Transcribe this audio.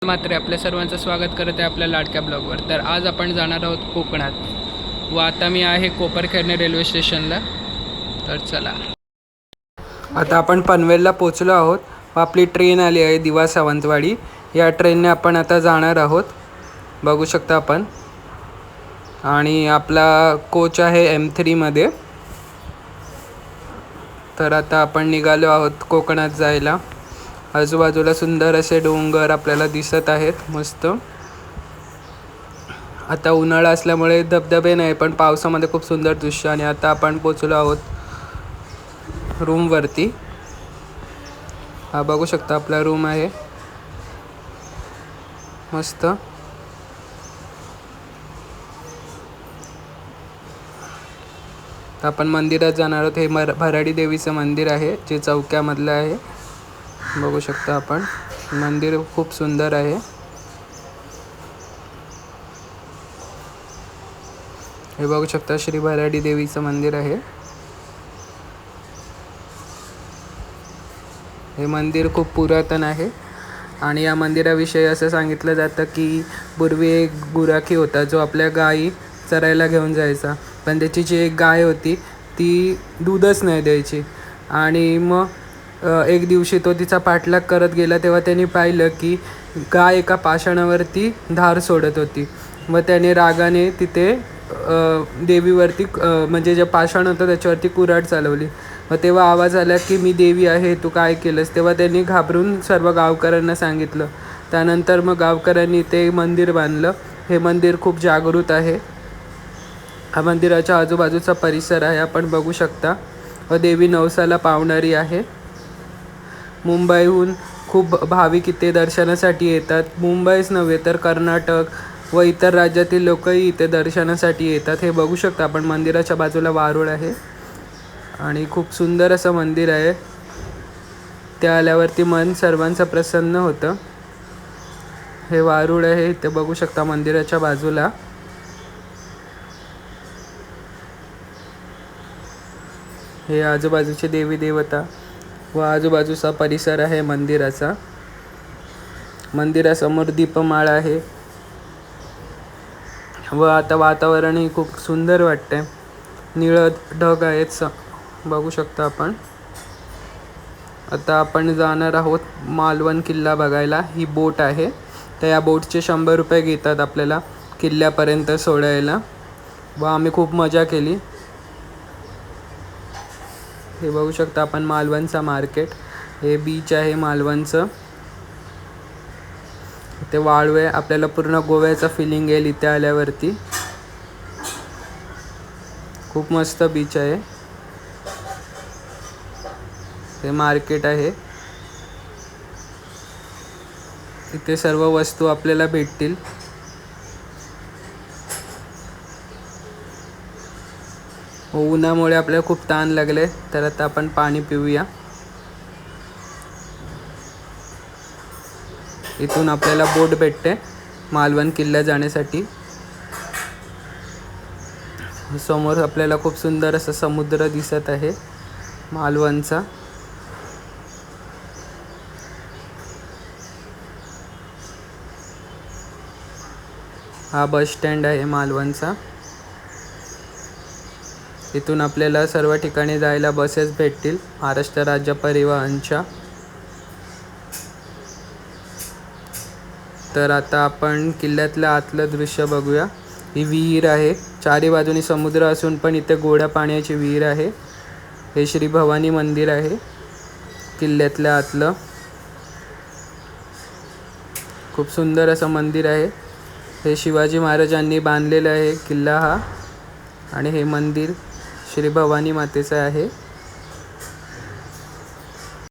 मात्र आपल्या सर्वांचं स्वागत करत आहे आपल्या लाडक्या ब्लॉगवर. तर आज आपण जाणार आहोत कोकणात व आता मी आहे कोपरखैरणे रेल्वे स्टेशनला. तर चला, आता आपण पनवेलला पोचलो आहोत व आपली ट्रेन आली आहे दिवा सावंतवाडी. या ट्रेनने आपण आता जाणार आहोत, बघू शकता आपण. आणि आपला कोच आहे M3मध्ये. तर आता आपण निघालो आहोत कोकणात जायला. आजूबाजूला सुंदर असे डोंगर आपल्याला दिसत आहेत मस्त. आता उन्हाळा असल्यामुळे धबधबे नाही, पण पावसामध्ये खूप सुंदर दृश्य. आणि आता आपण पोचलो आहोत रूमवरती. हा बघू शकता आपला रूम आहे मस्त. आपण मंदिरात जाणार आहोत. हे भराडी देवीचं मंदिर आहे जे चौक्यामधलं आहे. बघू शकता आपण, मंदिर खूप सुंदर आहे. हे बघू शकता श्री भराडी देवीचं मंदिर आहे. हे मंदिर खूप पुरातन आहे. आणि या मंदिराविषयी असं सांगितलं जातं की पूर्वी एक गुराखी होता जो आपल्या गायी चरायला घेऊन जायचा, पण त्याची जी एक गाय होती ती दूधच नाही द्यायची. आणि मग एक दिवशी तो तिचा पाठलाग करत गेला, तेव्हा त्यांनी पाहिलं की गाय एका पाषाणावरती धार सोडत होती. व त्याने रागाने तिथे देवीवरती म्हणजे जे पाषाण होतं त्याच्यावरती कुऱ्हाड चालवली. व तेव्हा आवाज आला की मी देवी आहे, तू काय केलंस. तेव्हा त्यांनी घाबरून सर्व गावकऱ्यांना सांगितलं. त्यानंतर मग गावकऱ्यांनी ते मंदिर बांधलं. हे मंदिर खूप जागृत आहे. हा मंदिराच्या आजूबाजूचा परिसर आहे आपण बघू शकता. व देवी नवसाला पावणारी आहे. मुंबईहून खूप भाविक इथे दर्शनासाठी येतात. मुंबईच नव्हे तर कर्नाटक व इतर राज्यातील लोकही इथे दर्शनासाठी येतात. हे बघू शकता आपण, मंदिराच्या बाजूला वारुळ आहे आणि खूप सुंदर असं मंदिर आहे. त्या आल्यावरती मन सर्वांचं प्रसन्न होतं. हे वारुळ आहे इथे बघू शकता मंदिराच्या बाजूला. हे आजूबाजूचे देवी देवता व आजूबाजूचा परिसर आहे मंदिराचा. मंदिरासमोर दीपमाळ आहे व आता वातावरणही खूप सुंदर वाटते. निळं ढग आहेत बघू शकता आपण. आता आपण जाणार आहोत मालवण किल्ला बघायला. ही बोट आहे, तर या बोटचे 100 रुपये घेतात आपल्याला किल्ल्यापर्यंत सोडायला. व आम्ही खूप मजा केली. हे बघू शकता आपण मालवणचा मार्केट. हे बीच आहे मालवणचं. ते वाळवे, आपल्याला पूर्ण गोव्याचा फिलिंग येईल इथे आल्यावरती. खूप मस्त बीच आहे. हे मार्केट आहे. इथे सर्व वस्तू आपल्याला भेटतील. उन्हामुळे आपल्याला खूप ताण लागले, तर आता आपण पाणी पिऊया. इथून आपल्याला बोट भेटते मालवण किल्ला जाण्यासाठी. समोर आपल्याला खूप सुंदर असं समुद्र दिसत आहे मालवणचा. हा बस स्टँड आहे मालवणचा. इथून आपल्याला सर्व ठिकाणी जायला बसेस भेटतील महाराष्ट्र राज्य परिवहनच्या. तर आता आपण किल्ल्यातलं आतलं दृश्य बघूया. ही विहीर आहे. चारी बाजूनी समुद्र असून पण इथे गोड्या पाण्याची विहीर आहे. हे श्री भवानी मंदिर आहे किल्ल्यातलं आतलं. खूप सुंदर असं मंदिर आहे. हे शिवाजी महाराजांनी बांधलेलं आहे किल्ला हा. आणि हे मंदिर श्री भवानी मातेचं आहे.